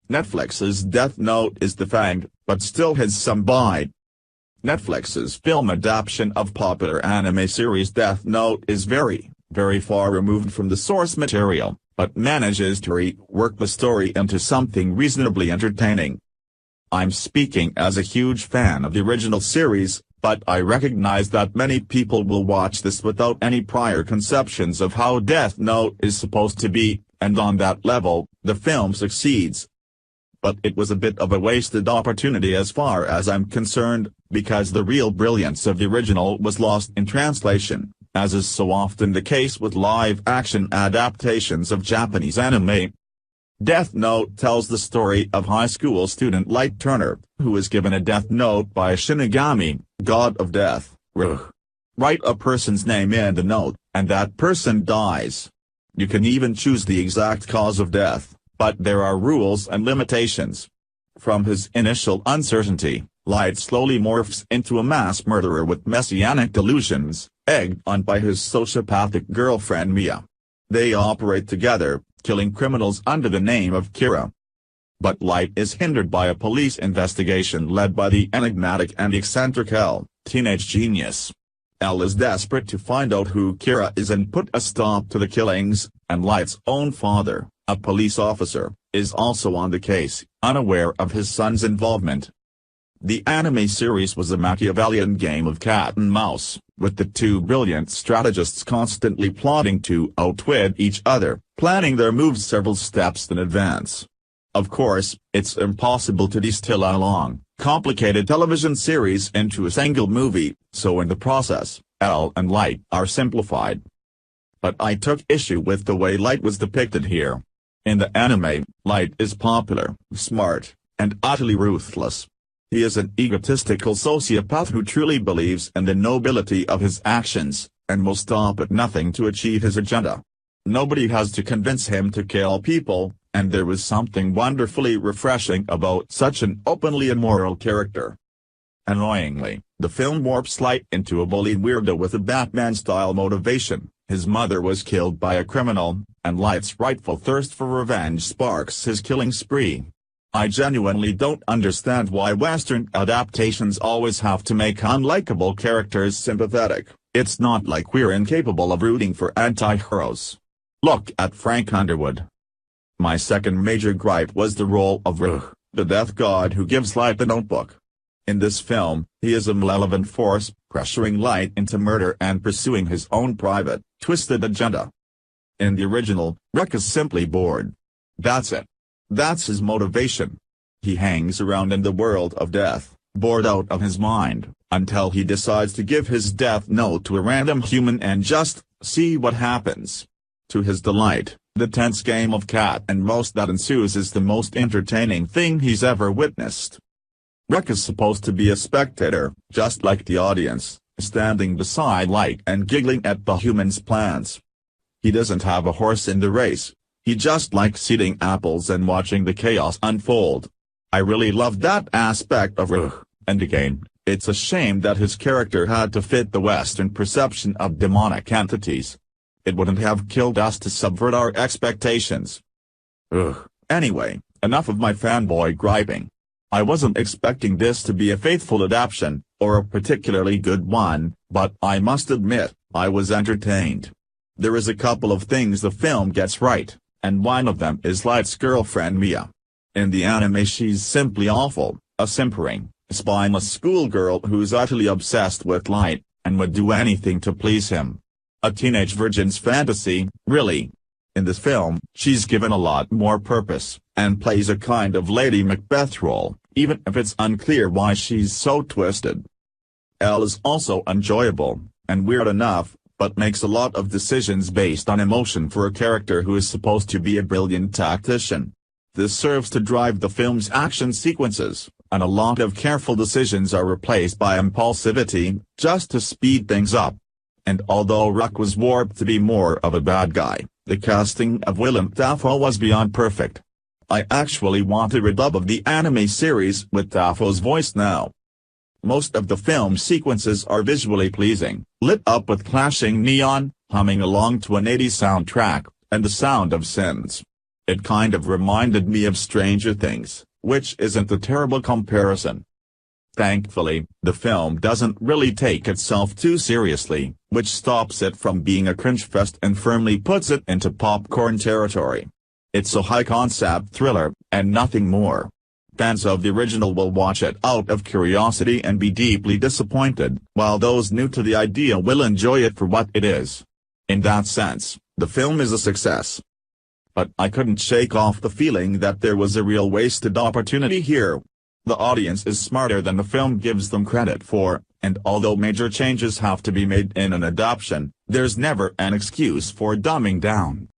Netflix's Death Note is Defanged, but still has some bite. Netflix's film adaptation of popular anime series Death Note is very far removed from the source material, but manages to rework the story into something reasonably entertaining. I'm speaking as a huge fan of the original series, but I recognize that many people will watch this without any prior conceptions of how Death Note is supposed to be, and on that level, the film succeeds. But it was a bit of a wasted opportunity as far as I'm concerned, because the real brilliance of the original was lost in translation, as is so often the case with live-action adaptations of Japanese anime. Death Note tells the story of high school student Light Turner, who is given a death note by a shinigami, god of death, Ryuk. Write a person's name in the note, and that person dies. You can even choose the exact cause of death, but there are rules and limitations. From his initial uncertainty, Light slowly morphs into a mass murderer with messianic delusions, egged on by his sociopathic girlfriend Mia. They operate together, killing criminals under the name of Kira. But Light is hindered by a police investigation led by the enigmatic and eccentric L, teenage genius. L is desperate to find out who Kira is and put a stop to the killings, and Light's own father, a police officer, is also on the case, unaware of his son's involvement. The anime series was a Machiavellian game of cat and mouse, with the two brilliant strategists constantly plotting to outwit each other, planning their moves several steps in advance. Of course, it's impossible to distill a long, complicated television series into a single movie, so in the process, L and Light are simplified. But I took issue with the way Light was depicted here. In the anime, Light is popular, smart, and utterly ruthless. He is an egotistical sociopath who truly believes in the nobility of his actions, and will stop at nothing to achieve his agenda. Nobody has to convince him to kill people, and there was something wonderfully refreshing about such an openly immoral character. Annoyingly, the film warps Light into a bully weirdo with a Batman-style motivation. His mother was killed by a criminal, and Light's rightful thirst for revenge sparks his killing spree. I genuinely don't understand why Western adaptations always have to make unlikable characters sympathetic. It's not like we're incapable of rooting for anti-heroes. Look at Frank Underwood. My second major gripe was the role of Ryuk, the death god who gives Light the notebook. In this film, he is a malevolent force, pressuring Light into murder and pursuing his own private, twisted agenda. In the original, Ryuk is simply bored. That's it. That's his motivation. He hangs around in the world of death, bored out of his mind, until he decides to give his death note to a random human and just see what happens. To his delight, the tense game of cat and mouse that ensues is the most entertaining thing he's ever witnessed. Ryuk is supposed to be a spectator, just like the audience, standing beside Light and giggling at the human's plans. He doesn't have a horse in the race. He just likes eating apples and watching the chaos unfold. I really loved that aspect of Ryuk, and again, it's a shame that his character had to fit the Western perception of demonic entities. It wouldn't have killed us to subvert our expectations. Anyway, enough of my fanboy griping. I wasn't expecting this to be a faithful adaptation, or a particularly good one, but I must admit, I was entertained. There is a couple of things the film gets right, and one of them is Light's girlfriend Mia. In the anime she's simply awful, a simpering, spineless schoolgirl who's utterly obsessed with Light, and would do anything to please him. A teenage virgin's fantasy, really. In this film, she's given a lot more purpose, and plays a kind of Lady Macbeth role, even if it's unclear why she's so twisted. Elle is also enjoyable, and weird enough, but makes a lot of decisions based on emotion for a character who is supposed to be a brilliant tactician. This serves to drive the film's action sequences, and a lot of careful decisions are replaced by impulsivity, just to speed things up. And although Ryuk was warped to be more of a bad guy, The casting of Willem Dafoe was beyond perfect. I actually want a redub of the anime series with Dafoe's voice now. Most of the film sequences are visually pleasing, lit up with clashing neon, humming along to an 80s soundtrack, and the sound of synths. It kind of reminded me of Stranger Things, which isn't a terrible comparison. Thankfully, the film doesn't really take itself too seriously, which stops it from being a cringe fest and firmly puts it into popcorn territory. It's a high-concept thriller, and nothing more. Fans of the original will watch it out of curiosity and be deeply disappointed, while those new to the idea will enjoy it for what it is. In that sense, the film is a success. But I couldn't shake off the feeling that there was a real wasted opportunity here. The audience is smarter than the film gives them credit for, and although major changes have to be made in an adaptation, there's never an excuse for dumbing down.